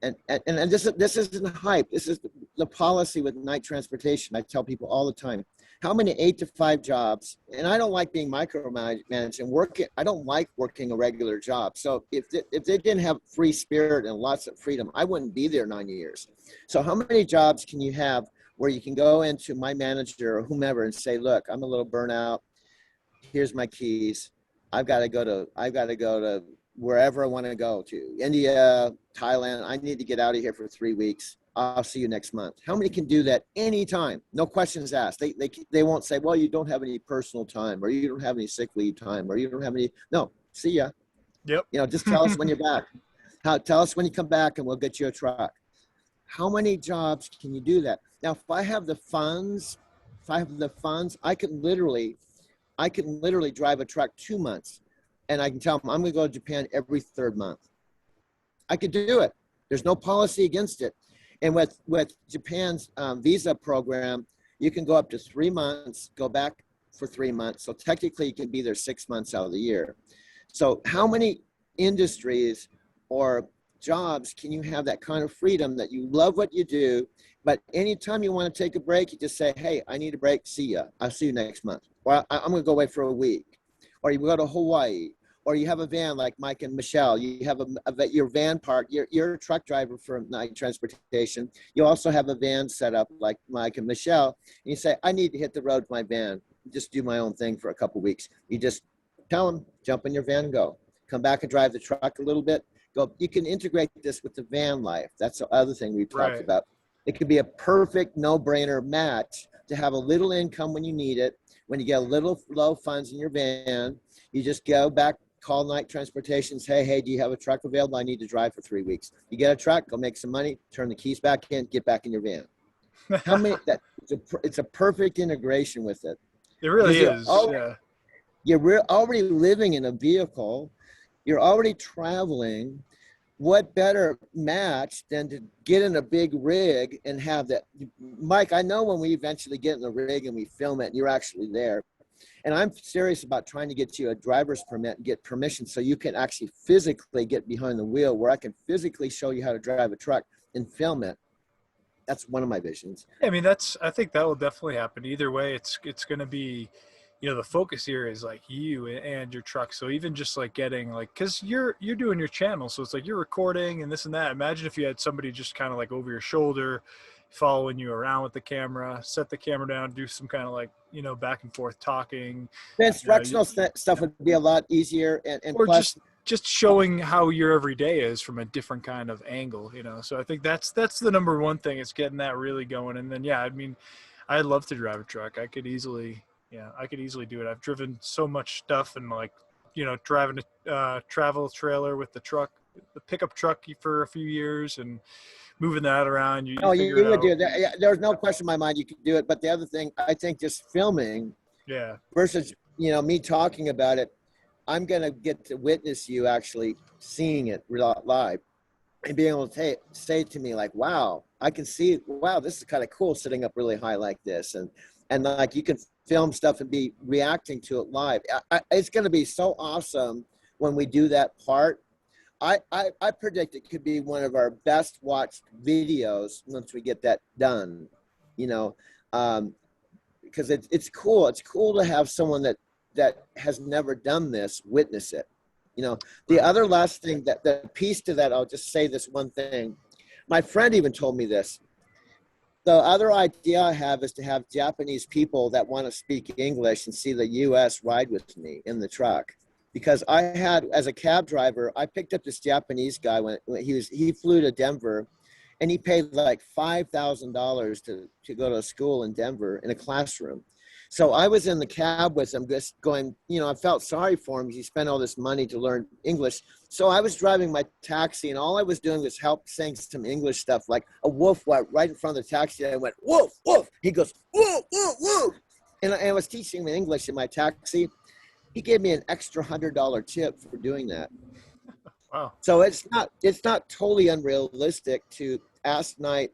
And this isn't hype. This is the policy with Knight Transportation. I tell people all the time, how many 8 to 5 jobs? And I don't like being micromanaged and working. I don't like working a regular job. So if they didn't have free spirit and lots of freedom, I wouldn't be there 9 years. So how many jobs can you have where you can go into my manager or whomever and say, look, I'm a little burnout. Here's my keys. I've got to go to wherever I want to go to, India, Thailand. I need to get out of here for 3 weeks. I'll see you next month. How many can do that anytime? No questions asked. They won't say, well, you don't have any personal time, or you don't have any sick leave time, or you don't have any. No, see ya. Yep. Just tell us when you're back. Tell us when you come back, and we'll get you a truck. How many jobs can you do that? Now, if I have the funds, I can literally drive a truck 2 months. And I can tell them I'm going to go to Japan every 3rd month. I could do it. There's no policy against it. And with Japan's visa program, you can go up to 3 months, go back for 3 months. So technically you can be there 6 months out of the year. So how many industries or jobs can you have that kind of freedom that you love what you do, but anytime you want to take a break, you just say, hey, I need a break. See ya. I'll see you next month. Or I'm going to go away for a week. Or you go to Hawaii, or you have a van like Mike and Michelle. You have your van park. You're a truck driver for Knight Transportation. You also have a van set up like Mike and Michelle. And you say, I need to hit the road with my van. Just do my own thing for a couple of weeks. You just tell them, jump in your van and go. Come back and drive the truck a little bit. Go. You can integrate this with the van life. That's the other thing we talked about. It could be a perfect no-brainer match to have a little income when you need it. When you get a little low funds in your van, you just go back, call Knight Transportation, say, hey, do you have a truck available? I need to drive for 3 weeks. You get a truck, go make some money, turn the keys back in, get back in your van. How many? It's a perfect integration with it. It really is. You're already living in a vehicle. You're already traveling. what better match than to get in a big rig and have that? Mike, I know when we eventually get in the rig and we film it and you're actually there, and I'm serious about trying to get you a driver's permit and get permission so you can actually physically get behind the wheel where I can physically show you how to drive a truck and film it. That's one of my visions. I mean, I think that will definitely happen. Either way, it's going to be, you know, the focus here is like you and your truck. So even just like getting like, cause you're doing your channel. So it's like you're recording and this and that. Imagine if you had somebody just kind of like over your shoulder, following you around with the camera, set the camera down, do some kind of like, you know, back and forth talking. The instructional stuff would be a lot easier. And or plus, just showing how your everyday is from a different kind of angle, you know? So I think that's the number one thing, is getting that really going. And then, yeah, I mean, I'd love to drive a truck. I could easily do it. I've driven so much stuff, and like, you know, driving a travel trailer with the truck, the pickup truck for a few years, and moving that around. You would do that. Yeah, there's no question in my mind you could do it. But the other thing, I think just filming versus, you know, me talking about it, I'm going to get to witness you actually seeing it live and being able to say to me like, wow, I can see, wow, this is kind of cool sitting up really high like this. And like you can film stuff and be reacting to it live. It's going to be so awesome when we do that part. I predict it could be one of our best watched videos once we get that done, you know, because it's cool. It's cool to have someone that has never done this witness it. You know, the other last thing, that the piece to that, I'll just say this one thing. My friend even told me this. The other idea I have is to have Japanese people that want to speak English and see the US ride with me in the truck. Because I had, as a cab driver, I picked up this Japanese guy when he flew to Denver, and he paid like $5,000 to go to school in Denver in a classroom. So I was in the cab with him, just going, you know, I felt sorry for him because he spent all this money to learn English. So I was driving my taxi, and all I was doing was help saying some English stuff, like a wolf went right in front of the taxi. And I went, woof, woof. He goes, woof, woof, woof. And I was teaching him English in my taxi. He gave me an extra $100 tip for doing that. Wow. So it's not totally unrealistic to ask Knight,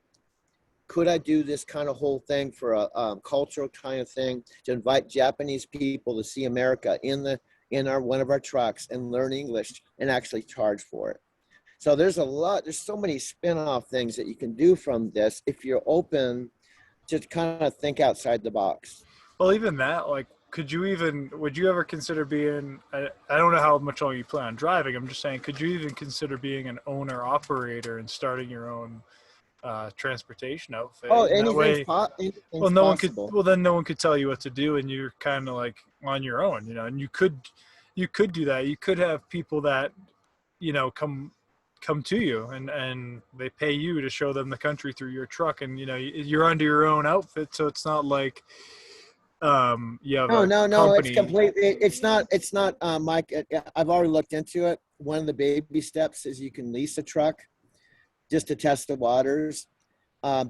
could I do this kind of whole thing for a cultural kind of thing, to invite Japanese people to see America in one of our trucks and learn English and actually charge for it. So there's so many spin-off things that you can do from this if you're open to kind of think outside the box. Well, even that, like, would you ever consider being, I don't know how much longer you plan on driving, I'm just saying, could you even consider being an owner operator and starting your own transportation outfit? Oh, anything's possible. Then no one could tell you what to do, and you're kind of like on your own, you know. And you could do that. You could have people that, you know, come to you, and they pay you to show them the country through your truck, and you know, you're under your own outfit, so it's not like no, it's completely, it's not Mike, I've already looked into it. One of the baby steps is you can lease a truck just to test the waters,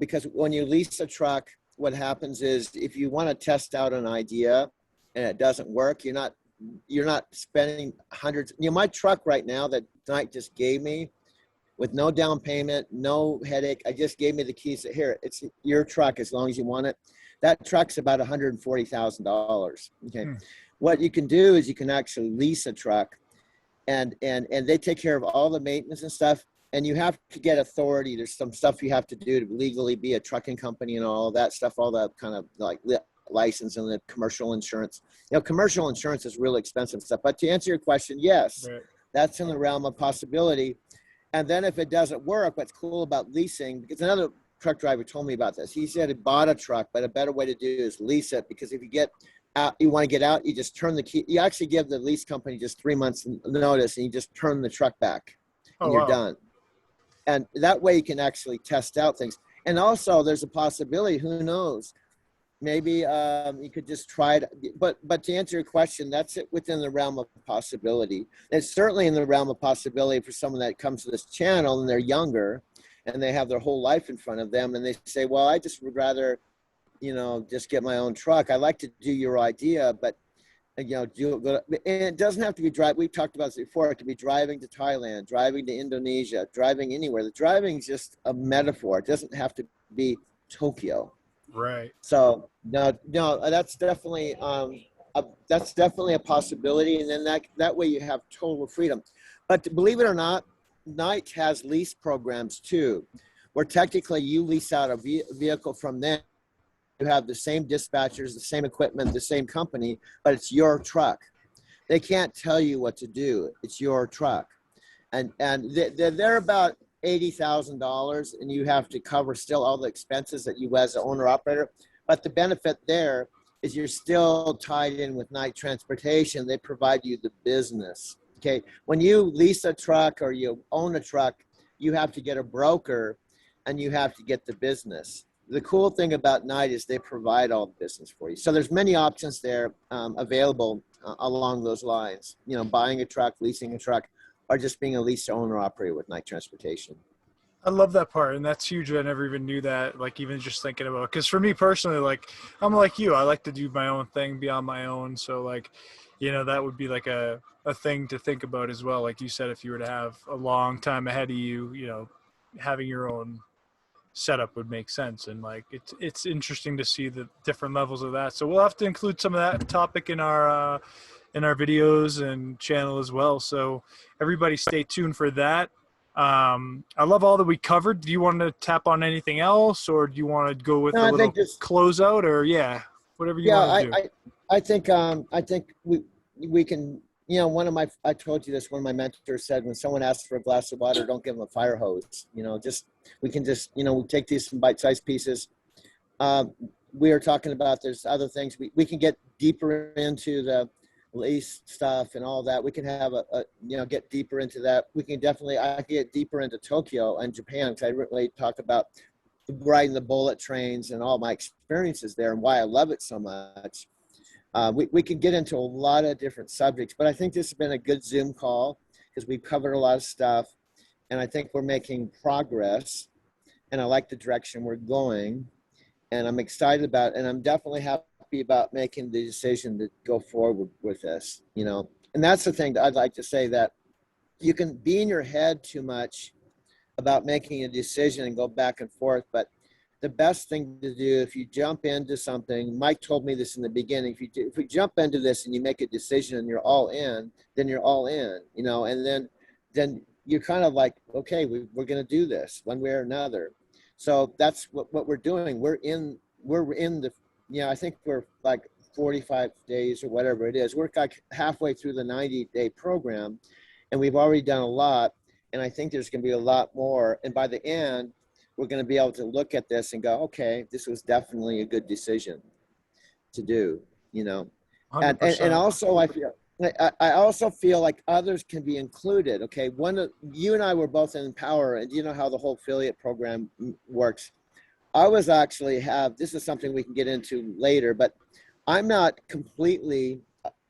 because when you lease a truck, what happens is if you want to test out an idea and it doesn't work, you're not spending hundreds. You know, my truck right now that Knight just gave me, with no down payment, no headache, I just gave me the keys. Here, it's your truck as long as you want it. That truck's about $140,000. Okay. What you can do is you can actually lease a truck, and they take care of all the maintenance and stuff. And you have to get authority. There's some stuff you have to do to legally be a trucking company and all that stuff, all that kind of like license and the commercial insurance. You know, commercial insurance is really expensive stuff. But to answer your question, yes, right. That's in the realm of possibility. And then if it doesn't work, what's cool about leasing, because another truck driver told me about this. He said he bought a truck, but a better way to do it is lease it, because if you get out, you want to get out, you just turn the key. You actually give the lease company just 3 months notice, and you just turn the truck back, and you're done. And that way you can actually test out things. And also there's a possibility, who knows, maybe you could just try it. But to answer your question, that's it within the realm of possibility. It's certainly in the realm of possibility for someone that comes to this channel and they're younger and they have their whole life in front of them, and they say, well, I just would rather, you know, just get my own truck. I like to do your idea, but and it doesn't have to be drive. We've talked about this before. It could be driving to Thailand, driving to Indonesia, driving anywhere. The driving is just a metaphor. It doesn't have to be Tokyo. Right. So no, that's definitely a possibility. And then that way you have total freedom. But believe it or not, Knight has lease programs too, where technically you lease out a vehicle from them. You have the same dispatchers, the same equipment, the same company, but it's your truck. They can't tell you what to do. It's your truck. And they're about $80,000, and you have to cover still all the expenses that you as the owner operator. But the benefit there is you're still tied in with Knight Transportation. They provide you the business. Okay. When you lease a truck or you own a truck, you have to get a broker and you have to get the business. The cool thing about Knight is they provide all the business for you. So there's many options there available along those lines, buying a truck, leasing a truck, or just being a lease owner operator with Knight Transportation. I love that part, and that's huge. I never even knew that, like, even just thinking about, because for me personally, like, I'm like you, I like to do my own thing, be on my own. So, like, that would be like a thing to think about as well. Like you said, if you were to have a long time ahead of you, having your own setup would make sense. And like, it's interesting to see the different levels of that. So we'll have to include some of that topic in our videos and channel as well. So everybody stay tuned for that. I love all that we covered. Do you want to tap on anything else, or do you want to go with a little closeout, or whatever you want to do? I think we can, I told you this, one of my mentors said, when someone asks for a glass of water, don't give them a fire hose, we take these in bite-sized pieces. We are talking about, there's other things we can get deeper into the lease stuff and all that. We can have get deeper into that. I can get deeper into Tokyo and Japan, because I really talk about riding the bullet trains and all my experiences there and why I love it so much. We can get into a lot of different subjects, but I think this has been a good Zoom call because we've covered a lot of stuff, and I think we're making progress, and I like the direction we're going, and I'm excited about it, and I'm definitely happy about making the decision to go forward with this, and that's the thing that I'd like to say, that you can be in your head too much about making a decision and go back and forth, but the best thing to do, if you jump into something, Mike told me this in the beginning, if we jump into this and you make a decision and you're all in, then you're all in, and then you're kind of like, okay, we're going to do this one way or another. So that's what we're doing. We're in the, I think we're like 45 days or whatever it is. We're like halfway through the 90-day program, and we've already done a lot. And I think there's going to be a lot more. And by the end, we're going to be able to look at this and go, okay, this was definitely a good decision to do, and also I also feel like others can be included. Okay. You and I were both in Empower, and you know how the whole affiliate program works. I was actually this is something we can get into later, but I'm not completely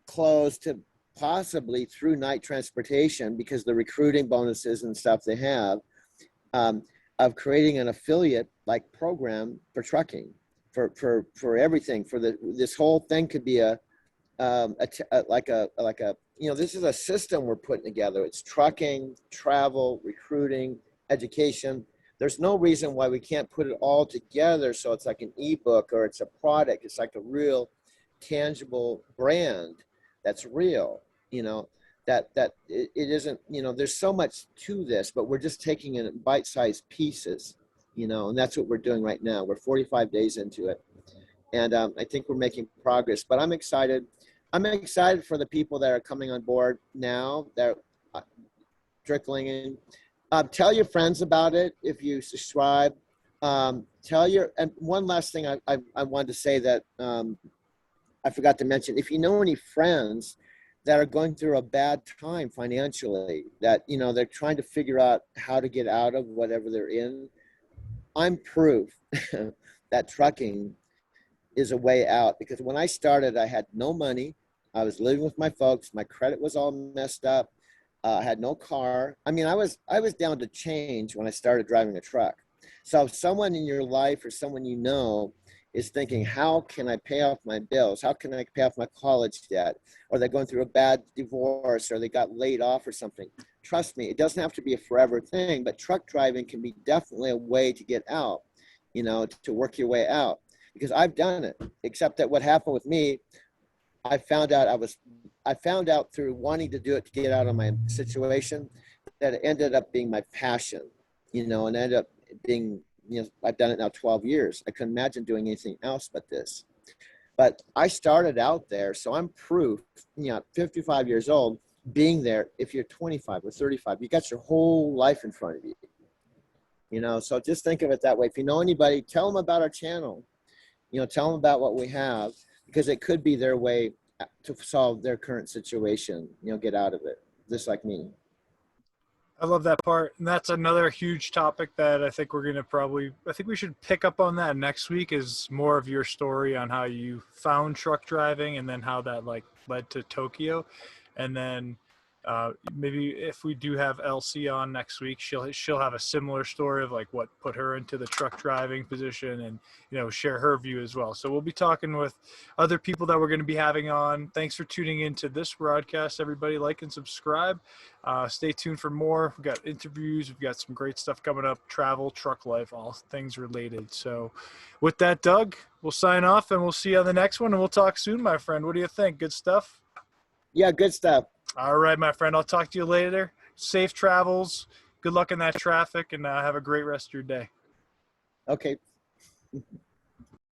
closed to possibly through Knight Transportation, because the recruiting bonuses and stuff they have, of creating an affiliate like program for trucking, for everything, this whole thing could be this is a system we're putting together. It's trucking, travel, recruiting, education. There's no reason why we can't put it all together so it's like an ebook, or it's a product. It's like a real tangible brand that's real, that it isn't, there's so much to this, but we're just taking it in bite-sized pieces, and that's what we're doing right now. We're 45 days into it, and I think we're making progress, but I'm excited. I'm excited for the people that are coming on board now, that are trickling in. Tell your friends about it if you subscribe. And one last thing I wanted to say that I forgot to mention, if you know any friends that are going through a bad time financially, that, they're trying to figure out how to get out of whatever they're in, I'm proof that trucking is a way out. Because when I started, I had no money. I was living with my folks. My credit was all messed up. I had no car. I mean, I was down to change when I started driving a truck. So if someone in your life or someone is thinking, how can I pay off my bills? How can I pay off my college debt? Or they're going through a bad divorce, or they got laid off or something. Trust me, it doesn't have to be a forever thing, but truck driving can be definitely a way to get out, you know, to work your way out. Because I've done it, except that what happened with me, I found out through wanting to do it to get out of my situation that it ended up being my passion, you know, and ended up being, you know, I've done it now 12 years. I couldn't imagine doing anything else but this. But I started out there, so I'm proof, you know, 55 years old, being there. If you're 25 or 35, you got your whole life in front of you, you know. So just think of it that way. If you know anybody, tell them about our channel, you know, tell them about what we have, because it could be their way to solve their current situation, you know, get out of it, just like me. I love that part. And that's another huge topic that I think we're going to I think we should pick up on that next week, is more of your story on how you found truck driving and then how that like led to Tokyo. And then maybe if we do have Elsie on next week, she'll have a similar story of like what put her into the truck driving position, and, you know, share her view as well. So we'll be talking with other people that we're going to be having on. Thanks for tuning into this broadcast, everybody. Like and subscribe. Stay tuned for more. We've got interviews. We've got some great stuff coming up. Travel, truck life, all things related. So with that, Doug, we'll sign off and we'll see you on the next one, and we'll talk soon, my friend. What do you think? Good stuff? Yeah, good stuff. All right, my friend. I'll talk to you later. Safe travels. Good luck in that traffic, and have a great rest of your day. Okay.